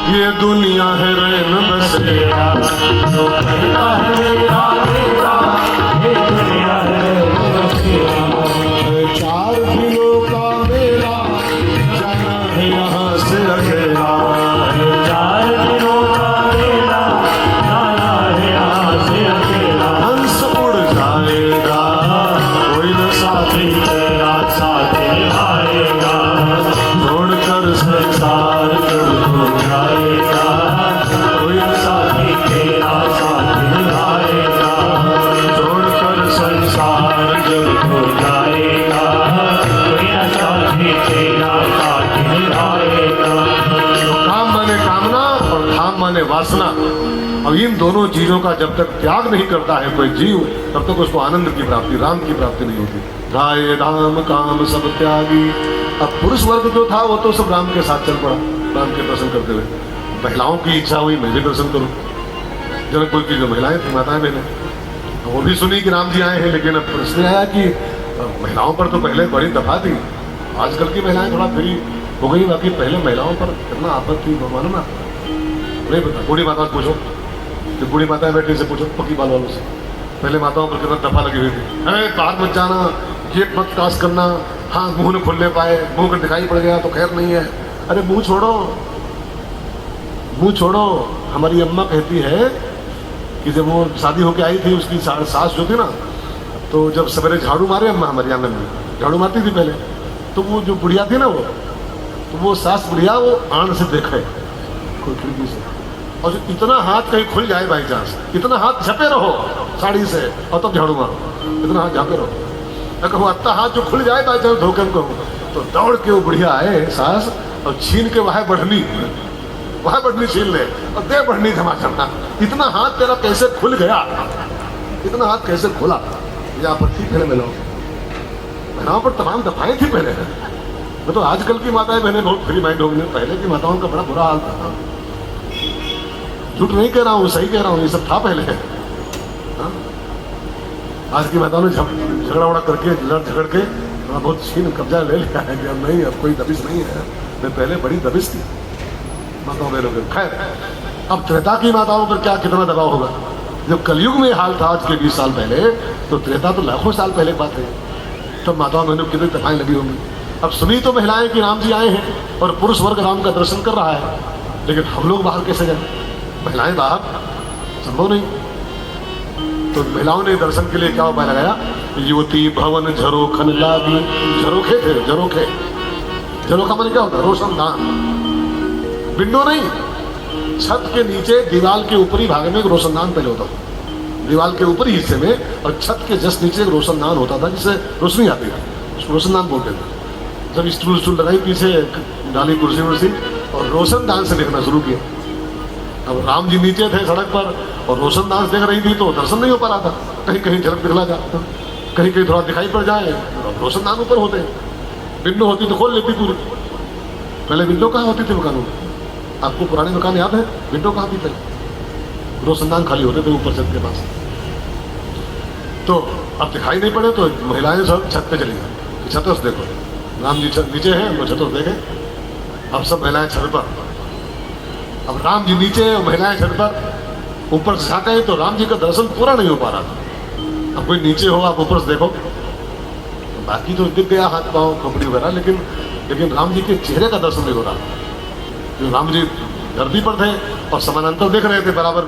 ये दुनिया है रैन बसेरा, जो कहता है मेरा मेरा, ये दुनिया है रैन बसेरा। चार दिनों का मेला, जाना है यहाँ से अकेला, चार दिनों का मेला, जाना है यहाँ से अकेला। हंस उड़ जाएगा, कोई न साथी तेरा साथी आएगा, छोड़कर संसार हो जाएगा, कोई साथी तेरा साथी आएगा, छोड़कर संसार जब हो जाएगा, कोई साथी तेरा साथी आएगा। तो काम माने कामना और धाम माने वासना, अब इन दोनों चीजों का जब तक त्याग नहीं करता है कोई जीव, तब तक उसको आनंद की प्राप्ति, राम की प्राप्ति नहीं होती। धाये धाम काम सब त्यागी। अब पुरुष वर्ग जो था वो तो सब राम के साथ चल पड़ा, राम के दर्शन करते हुए। महिलाओं की इच्छा हुई मैं भी दर्शन करूं। जनकपुर की जो महिलाएं थी, माताएं बहनें, वो भी सुनी कि राम जी आए हैं, लेकिन अब प्रश्न आया कि महिलाओं पर तो पहले बड़ी दफा थी, आजकल की महिलाएं थोड़ा फ्री हो गई, बाकी पहले महिलाओं पर कितना आपत्ति मालूम ना नहीं पता। बूढ़ी माता से पूछो, जो बूढ़ी माताएं बैठी से पूछो, पक्की बाल वालों से, पहले माताओं पर कितना दफा लगी हुई थी। अरे बाहर मत जाना, गेट मत क्रॉस करना, हाँ मुंह न खुलने पाए, मुंह का दिखाई पड़ गया तो खैर नहीं है। अरे मुंह छोड़ो, मुंह छोड़ो। हमारी अम्मा कहती है कि जब वो शादी होके आई थी, उसकी सास जो थी ना, तो जब सवेरे झाड़ू मारे अम्मा हमारी आंगन में, झाड़ू मारती थी पहले, तो वो जो बुढ़िया थी ना वो सास बुढ़िया वो आन से देखे कोई खिड़की से, और जो इतना हाथ कहीं खुल जाए बाई चांस, इतना हाथ झपे रहो साड़ी से और तब झाड़ू मारो, इतना हाथ झपे रहो। मैं कहूँ अत्ता हाथ जो खुल जाए बाई चांस धोखे में कहूँ, तो दौड़ के वो बुढ़िया आए सास और छीन के वहां बढ़नी छीन ले और दे बढ़नी धमाचम। इतना हाथ तेरा कैसे खुल गया, इतना हाथ कैसे खुला, ये आपत्ति पहले मिलो। महिलाओं पर तमाम दफाएं थी पहले, मैं तो आजकल की माताएं बहनें बहुत फ्री माइंड हो गई, पहले की माताओं का बड़ा बुरा हाल था। झूठ नहीं कह रहा हूँ, सही कह रहा हूँ, ये सब था पहले। हाँ? आज की माताओं ने झगड़ा उड़ा करके लड़ झगड़ के थोड़ा बहुत छीन कब्जा ले लिया है कि अब नहीं, अब कोई दबिश नहीं है। मैं पहले बड़ी दबिश थी माताओं बहनों के। खैर, अब त्रेता की माताओं पर क्या कितना दबाव होगा। जब कलयुग में हाल था आज के 20 साल पहले, तो त्रेता तो लाखों साल पहले की बात है, तब माताओं बहनों की कितनी दफाएं लगी होंगी। अब सुनी तो महिलाएं कि राम जी आए हैं और पुरुष वर्ग राम का दर्शन कर रहा है, लेकिन हम लोग बाहर कैसे जाए, महिलाएं बाहर संभव नहीं। तो महिलाओं ने दर्शन के लिए क्या उपाय लगाया, युवती भवन झरोखन लागी। झरोखे थे, झरोखे, झरोखा माने क्या होता है, रोशनदान। विंडो नहीं, छत के नीचे दीवार के ऊपरी भाग में एक रोशनदान पहले होता था, दीवार के ऊपरी हिस्से में, और छत के जस्ट नीचे एक रोशनदान होता था जिससे रोशनी आती थी, उसको रोशनदान बोलते थे। जब स्टूल लगाई पीछे डाली कुर्सी वुर्सी और रोशनदान से देखना शुरू किया। अब राम जी नीचे थे सड़क पर और रोशनदान देख रही थी, तो दर्शन नहीं हो पा रहा था, कहीं कहीं झलक दिखला जाता, कहीं कहीं थोड़ा दिखाई पड़ जाए, रोशनदान ऊपर होते। विंडो होती तो खोल लेती पूरी। पहले विंडो कहाँ होती थी मकानों में, आपको पुराने मकान याद है, विंडो कहाँ थी पहले, रोशनदान खाली होते थे ऊपर छत के पास। तो अब दिखाई नहीं पड़े तो महिलाएं सब छत पे चली गई, छत से देखो राम जी नीचे हैं, वो छत देखे। अब सब महिलाएं छत पर, अब राम जी नीचे और महिलाएं छत पर। ऊपर से झांका है तो राम जी का दर्शन पूरा नहीं हो पा रहा था। अब कोई नीचे हो, आप ऊपर से देखो, तो बाकी तो दिख गया हाथ पाँव खोपड़ी वगैरह, लेकिन राम जी के चेहरे का दर्शन नहीं हो रहा। जो राम जी धरती पर थे और समानांतर देख रहे थे, बराबर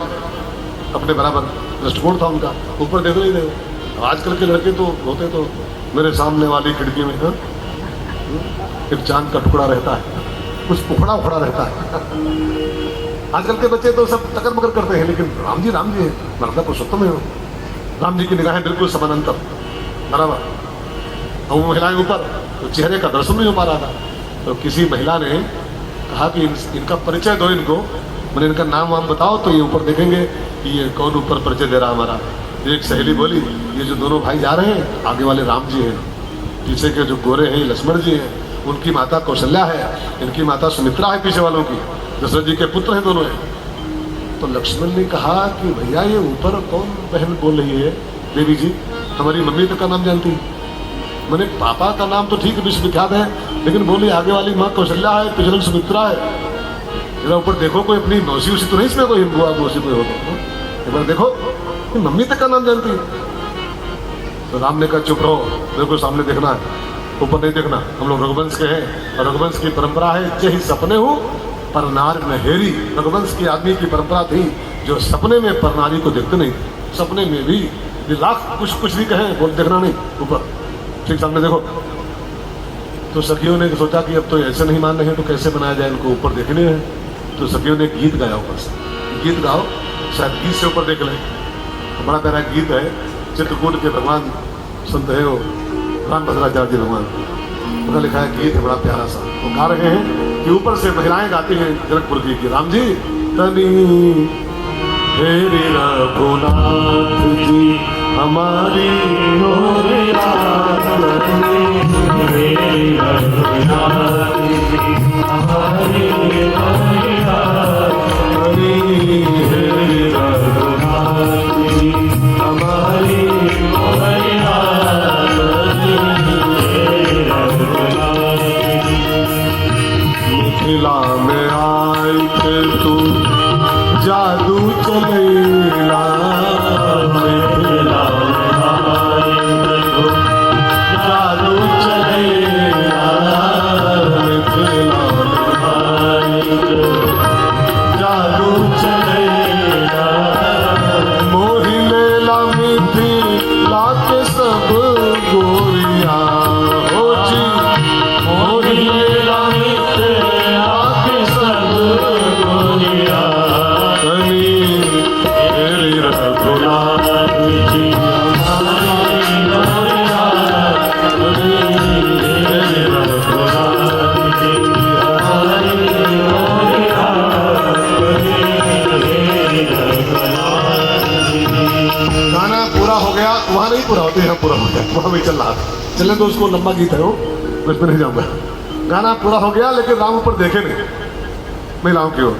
अपने बराबर दृष्टिकोण था उनका, ऊपर देख रहे थे। आजकल के लड़के तो होते तो मेरे सामने वाली खिड़की में एक चांद का टुकड़ा रहता है, कुछ उखड़ा उखड़ा रहता है। आजकल के बच्चे तो सब टकर मकर करते हैं, लेकिन राम जी है, मर्दा पुरुषोत्तम है। राम जी की निगाहें बिल्कुल समानांतर बराबर, और वो महिलाएं ऊपर, तो चेहरे का दर्शन नहीं हो पा रहा था। तो किसी महिला ने कहा कि इनका परिचय दो, इनको मैंने इनका नाम वाम बताओ, तो ये ऊपर देखेंगे कि ये कौन ऊपर परिचय दे रहा हमारा। एक सहेली बोली, ये जो दोनों भाई जा रहे हैं, आगे वाले राम जी हैं, पीछे के जो गोरे हैं लक्ष्मण जी हैं, उनकी माता कौशल्या है, इनकी माता सुमित्रा है, पीछे वालों की दशरथ जी के पुत्र हैं दोनों हैं। तो लक्ष्मण ने कहा कि भैया ये ऊपर कौन बहन बोल रही है, देवी जी हमारी मम्मी तक का नाम जानती, मैंने पापा का नाम तो ठीक है विश्वविख्यात है, लेकिन बोली आगे वाली माँ कौशल्या है, पिछले सुमित्रा है। जरा ऊपर देखो, कोई अपनी मौसी उसी तो नहीं इसमें, कोई बुआ मौसी कोई हो तो एक बार देखो, मम्मी तक का नाम जानती है। तो राम ने कहा चुप रहो, देखो सामने देखना है, ऊपर नहीं देखना, हम लोग रघुवंश के हैं और रघुवंश की परंपरा है चाहे सपने हो पर नार नहेरी। रघुवंश की आदमी की परंपरा थी जो सपने में पर नारी को देखते नहीं, सपने में भी लाख कुछ भी कहें बोल देखना नहीं, ऊपर ठीक सामने देखो। तो सखियों ने सोचा कि अब तो ऐसे नहीं मान रहे हैं तो कैसे बनाया जाए, इनको ऊपर देखने हैं। तो सखियों ने गीत गाया ऊपर से, गीत गाओ शायद गीत से ऊपर देख लें। बड़ा प्यारा गीत है, चित्रकूट के भगवान संत है वो रामभद्राचार्य भगवान, उनका लिखा है गीत है बड़ा प्यारा सा। वो गा रहे हैं कि ऊपर से महिलाएं गाती हैं जनकपुर की राम जी तनी हेरी रघुनाथ जी हमारी मिथिला में आए थे तू जादू चलेला, मिथिला में आए थे जादू चलेला, मिथिला में आए थे जादू चलेला, मोहि लेला मिथिला के सब गोरिया हो जी, मोहि लेला मिथिला के सब गोरिया, रघुनाथ जी गाना पूरा हो गया, वहां नहीं पूरा होते, यहाँ पूरा हो गया, वहां भी चल रहा था, चले तो उसको लंबा गीत है वो, उसमें नहीं जाऊंगा। गाना पूरा हो गया लेकिन राम ऊपर देखे नहीं महिलाओं की ओर।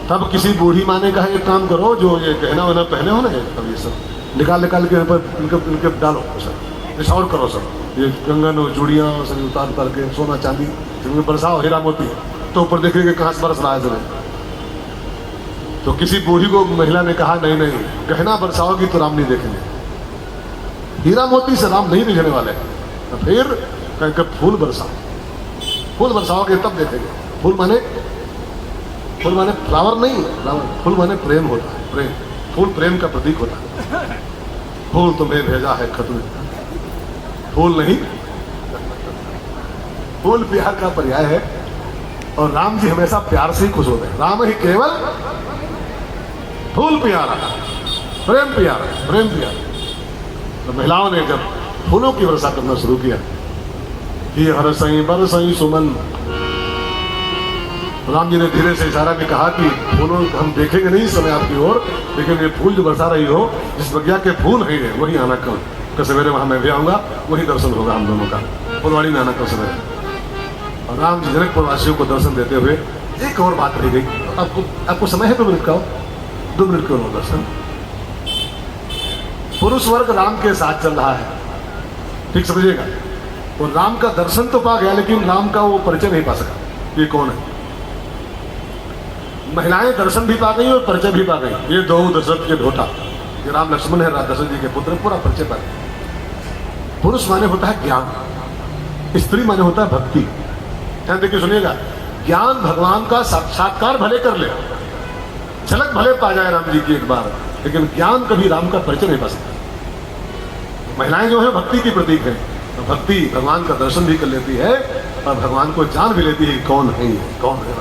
तब किसी बूढ़ी माँ ने कहा ये काम करो, जो ये गहना वहना पहने हो ना, तब ये सब निकाल के इनके डालो सर, निशावर करो सर, ये कंगन और चूड़ियाँ सब उतार के सोना चांदी इनमें बरसाओ हीरा मोती। तो ऊपर देखेंगे कहाँ से बरस रहा है सर। तो किसी बूढ़ी को महिला ने कहा नहीं नहीं, गहना बरसाओगी तो राम नहीं देखेंगे, हीरा मोती से राम नहीं दिखने वाले। तो फिर कह फूल बरसाओ, फूल बरसाओगे तब देखेंगे। फूल माने फ्लावर नहीं, फ्लावर फूल माने प्रेम होता है, प्रेम, फूल प्रेम का प्रतीक होता है। फूल तुम्हें भेजा है खत में, फूल नहीं, फूल प्यार का पर्याय है। और राम जी हमेशा प्यार से ही खुश होते हैं। राम ही केवल फूल प्यारा, प्रेम प्यारा, प्रेम प्यारा। तो महिलाओं ने जब फूलों की वर्षा करना शुरू किया, ये हरसई बरसई सुमन, राम जी ने धीरे से इशारा में कहा कि फूलों हम देखेंगे नहीं इस समय आपकी ओर, लेकिन ये फूल जो बरसा रही हो, जिस बगिया के फूल हैं वही आना कल सवेरे, वहां मैं भी आऊंगा, वही दर्शन होगा हम दोनों का, फुलवाड़ी में आना कल सवेरे। और राम जी जनकपुर वासियों को दर्शन देते हुए एक और बात रह गई, आपको समय है 2 मिनट का, 2 मिनट क्यों दर्शन। पुरुष वर्ग राम के साथ चल रहा है, ठीक समझिएगा। और राम का दर्शन तो पा गया लेकिन राम का वो परिचय नहीं पा सका ये कौन है। महिलाएं दर्शन भी पा गई और परिचय भी पा गई। ये 2 दशरथ के ढोटा, ये राम लक्ष्मण है दशरथ जी के पुत्र, पूरा परिचय पा गए। पुरुष माने होता है ज्ञान, स्त्री माने होता है भक्ति। ध्यान देखिए सुनिएगा, ज्ञान भगवान का साक्षात्कार भले कर ले, झलक भले पा जाए राम जी की एक बार, लेकिन ज्ञान कभी राम का परिचय नहीं पा सकता। महिलाएं जो है भक्ति की प्रतीक है, तो भक्ति भगवान का दर्शन भी कर लेती है और भगवान को जान भी लेती है कौन है ये, कौन है।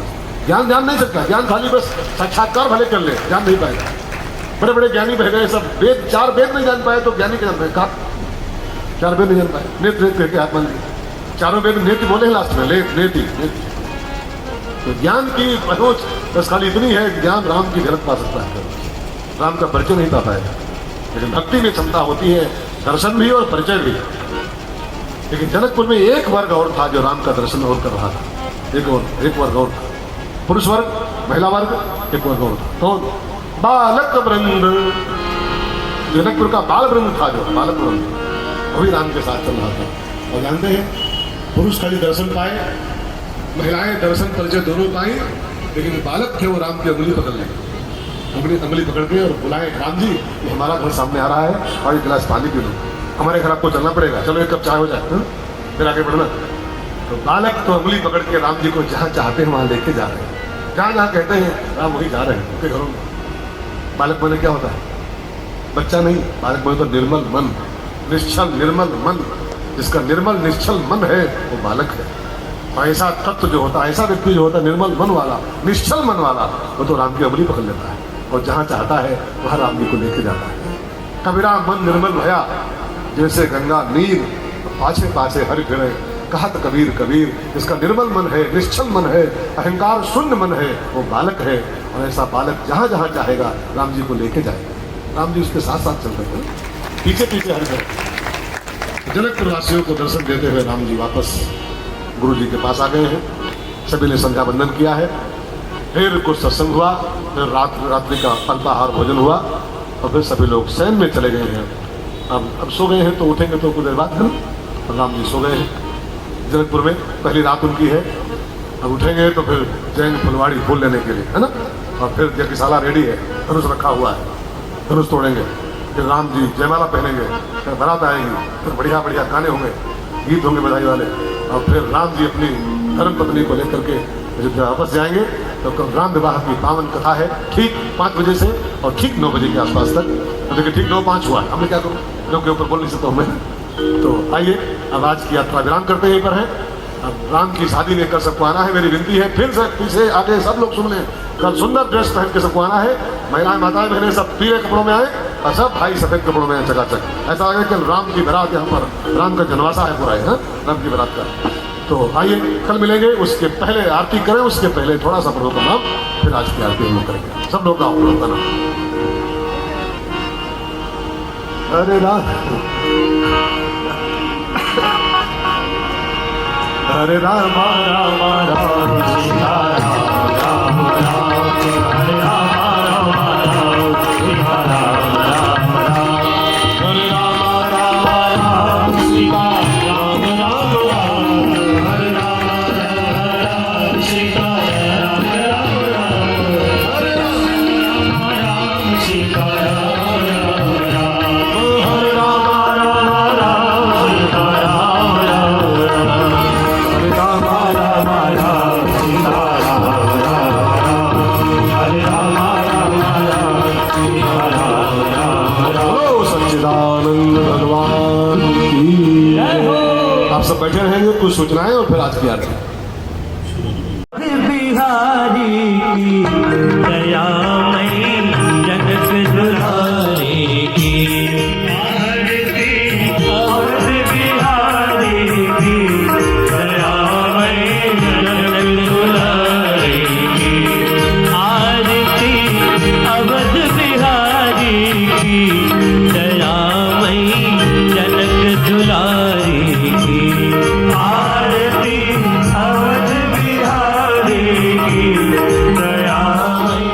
ज्ञान जान नहीं सकता, ज्ञान खाली बस साक्षात्कार भले कर ले, जान नहीं पाएगा। बड़े बड़े ज्ञानी बह गए सब, वेद 4 वेद नहीं जान पाए तो ज्ञानी क्या जान पाए, का 4 वेद नहीं जान पाए, नेत्र नेत्र करके हाथ मान दिए, 4 वेद नेति बोले हैं लास्ट में, नेति। तो ज्ञान की पहुंच बस खाली इतनी है, ज्ञान राम की झलक पा सकता है, राम का परिचय नहीं पा पाएगा। लेकिन भक्ति में क्षमता होती है दर्शन भी और परिचय भी। लेकिन जनकपुर में एक वर्ग और था जो राम का दर्शन और कर रहा था, एक वर्ग और था, पुरुष वर्ग, महिला वर्ग, एक वर्ग और था। कौन? बालक वृंद, जनकपुर का बाल वृंद था, जो बालक वृंद वही राम के साथ चल रहा था। और जानते हैं पुरुष खाली दर्शन पाए, महिलाएं दर्शन परिचय दोनों पाई, लेकिन बालक थे वो राम की अंगुली पकड़ लेंगे, अंगुली पकड़ के और बुलाए, राम जी ये हमारा घर सामने आ रहा है और एक गिलास पानी पी लो, हमारे घर आपको चलना पड़ेगा, चलो एक कप चाय हो जाए, फिर आगे बढ़ना। तो बालक तो अंगुली पकड़ के राम जी को जहाँ चाहते हैं वहाँ लेके जा रहे हैं, जहाँ जहाँ कहते हैं राम वही जा रहे हैं उनके घरों में। बालक बोले क्या होता है? बच्चा नहीं, बालक बोले तो निर्मल मन, निश्चल निर्मल मन, जिसका निर्मल निश्चल मन है वो बालक है। और ऐसा तत्व जो होता है, ऐसा व्यक्ति जो होता है निर्मल मन वाला, निश्चल मन वाला, वो तो राम की अंगुली पकड़ लेता है और जहाँ चाहता है वहाँ राम जी को लेके जाता है। कबीरा मन निर्मल भया जैसे गंगा नीर, पाछे पाछे हर फिरे, कहत कबीर कबीर, जिसका निर्मल मन है, निश्चल मन है, अहंकार शून्य मन है, वो बालक है। और ऐसा बालक जहाँ जहाँ चाहेगा राम जी को लेके जाएगा। राम जी उसके साथ साथ चल रहे हैं, पीछे पीछे हर फिरे। जनकपुर वासियों को दर्शन देते हुए राम जी वापस गुरु जी के पास आ गए हैं। सभी ने संध्या वंदन किया है, फिर कुछ सत्संग हुआ, फिर रात्रि का अल्पाहार भोजन हुआ और फिर सभी लोग शयन में चले गए हैं। अब सो गए हैं तो उठेंगे तो कुछ देर बाद है ना। राम जी सो गए हैं जनकपुर में, पहली रात उनकी है। अब उठेंगे तो फिर जैन फुलवाड़ी फूल लेने के लिए है ना, और फिर यज्ञशाला रेडी है, धनुष रखा हुआ है, धनुष तोड़ेंगे, फिर राम जी जयमाला पहनेंगे, फिर बारात आएगी, फिर बढ़िया बढ़िया गाने होंगे, गीत होंगे बधाई वाले, और फिर राम जी अपनी धर्म पत्नी को लेकर के अयोध्या वापस जाएंगे। तो राम विवाह की पावन कथा है, ठीक 5 बजे से और ठीक 9 बजे के आसपास तक। तो देखिए ठीक 9:05 हुआ, अब मैं क्या करूँ, लोग के ऊपर बोल नहीं सकता हूँ मैं। तो आइए अब आज की यात्रा विराम करते यहीं पर है। अब राम की शादी में कल सबको आना है, मेरी विनती है, फिर से पीछे आगे सब लोग सुन लें, कल सुंदर ड्रेस पहन के सबको आना है। महिलाएं माताएं बहनें सब पीले कपड़ों में आए और सब भाई सफेद कपड़ों में आए, चकाचक। ऐसा लगे कि राम की बारात यहाँ पर, राम का जनवासा है पूरा है, राम की बारात का। तो आइए कल मिलेंगे, उसके पहले आरती करें, उसके पहले थोड़ा सा प्रभु का नाम, फिर आज की आरती हम लोग करेंगे। सब लोग का प्रभु का नाम। हरे राम हरे राम राम राम सीता राम राम राम, हरे राम राम राम सीता राम राम राम, हरे राम राम राम सीता राम राम राम, हरे राम राम सीता राम राम राम, हरे राम राम सीता राम राम राम, हरे राम राम राम सीता राम राम राम, हरे राम राम राम सीता राम राम राम, हरे राम राम राम सीता राम राम राम। ओ सच्चिदानंद भगवान की जय हो। आप सब बैठे रहेंगे, कुछ सूचनाएं और फिर आज की आरती। बिहारी की दयामयी जनक दुलारी की आरती, अवध बिहारी की दयामयी जनक दुलारी की आरती, अवध बिहारी की दयामयी जनक दुलारी की आरती, अवध बिहारी की दयामयी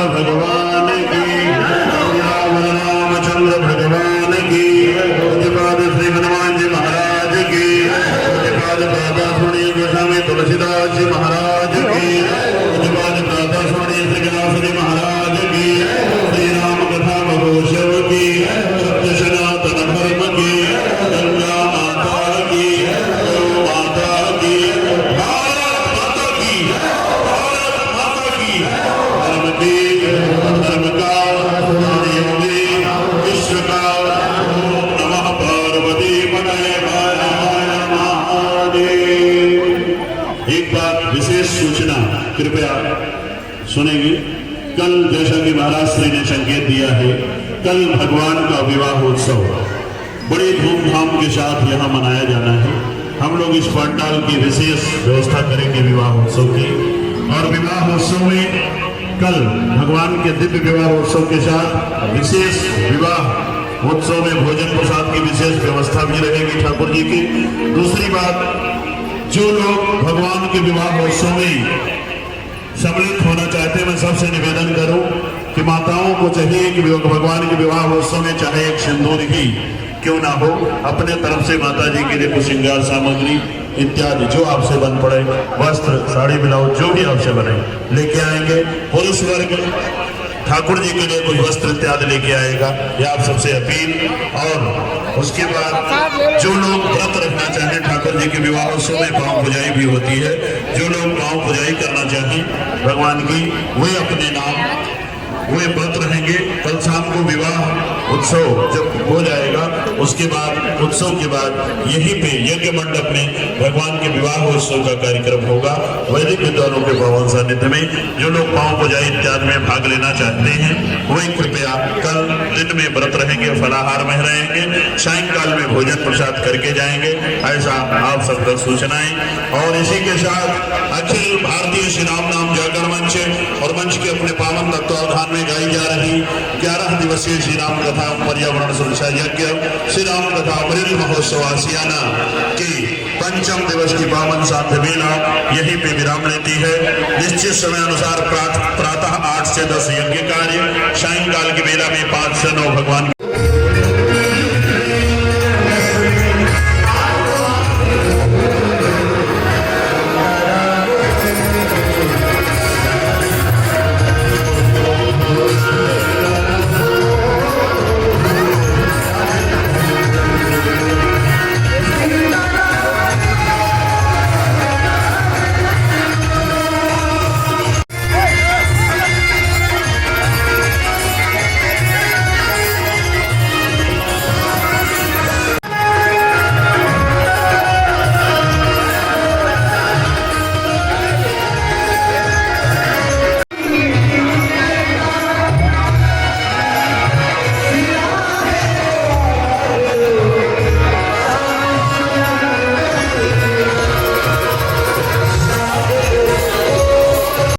भगवान की, रामचंद्र भगवान की, पूज्यपाद श्री हनुमान जी महाराज की, पूज्यपाद दादा सुनिए गोस्वामी तुलसीदास जी महाराज की, पूज्यपाद दादा सुनिए श्री व्यास जी महाराज की, श्री राम कथा महोत्सव की, सत्य सनातन धर्म की, गंगा माता की, गौ माता की, भारत माता की, भारत माता की, धर्म की, धर्म का, योगी विश्व का, ओम नमः पार्वती पतये हर हर महादेव। एक बात विशेष सूचना कृपया सुनेंगे। कल जैसा कि महाराज श्री ने संकेत दिया है, कल भगवान का विवाहोत्सव बड़े धूमधाम के साथ यहाँ मनाया जाना है। हम लोग इस पंडाल की विशेष व्यवस्था करेंगे विवाहोत्सव की, और विवाहोत्सव में कल भगवान के दिव्य विवाहोत्सव के साथ विशेष विवाह उत्सव में भोजन प्रसाद की विशेष व्यवस्था भी रहेगी ठाकुर जी की। दूसरी बात, जो लोग भगवान के विवाहोत्सव में सम्मिलित होना चाहते हैं, मैं सबसे निवेदन करूं कि माताओं को चाहिए कि भगवान के विवाहोत्सव में चाहे एक सिंदूर ही क्यों ना हो, अपने तरफ से माता जी के लिए कुछ श्रृंगार सामग्री इत्यादि जो आपसे बन पड़े, वस्त्र साड़ी ब्लाउज जो भी आपसे बने लेके आएंगे। पुरुष वर्ग ठाकुर जी के लिए कोई वस्त्र इत्यादि लेके आएगा, यह आप सबसे अपील। और उसके बाद जो लोग व्रत रखना चाहें, ठाकुर जी के विवाहोत्सव में पांव पुजाई भी होती है, जो लोग पांव पुजाई करना चाहें भगवान की, वे अपने नाम वे व्रत रहेंगे। कल शाम को विवाह उत्सव जब हो जाएगा, उसके बाद उत्सव के बाद यहीं पे यज्ञ मंडप में भगवान के विवाह उत्सव का कार्यक्रम होगा वैदिक विद्वानों के भवन सानिध्य में। जो लोग पांव पुजाई इत्यादि में भाग लेना चाहते हैं वही कृपया कल दिन में व्रत रहेंगे, फलाहार में रहेंगे, सायंकाल में भोजन प्रसाद करके जाएंगे, ऐसा आप सब तक सूचनाएं। और इसी के साथ अखिल भारतीय श्री राम नाम जागर मंच और मंच के अपने पावन तत्वावधान में गाई जा रही 11 दिवसीय श्री राम कथा पर्यावरण सुरक्षा यज्ञ श्री राम कथा अमृत महोत्सव आसियाना की पंचम दिवस की पावन साध्य बेला यहीं पे विराम लेती है। निश्चित समय अनुसार प्रातः 8 से 10 यज्ञ कार्य, सायंकाल की बेला में 5 से 9 भगवान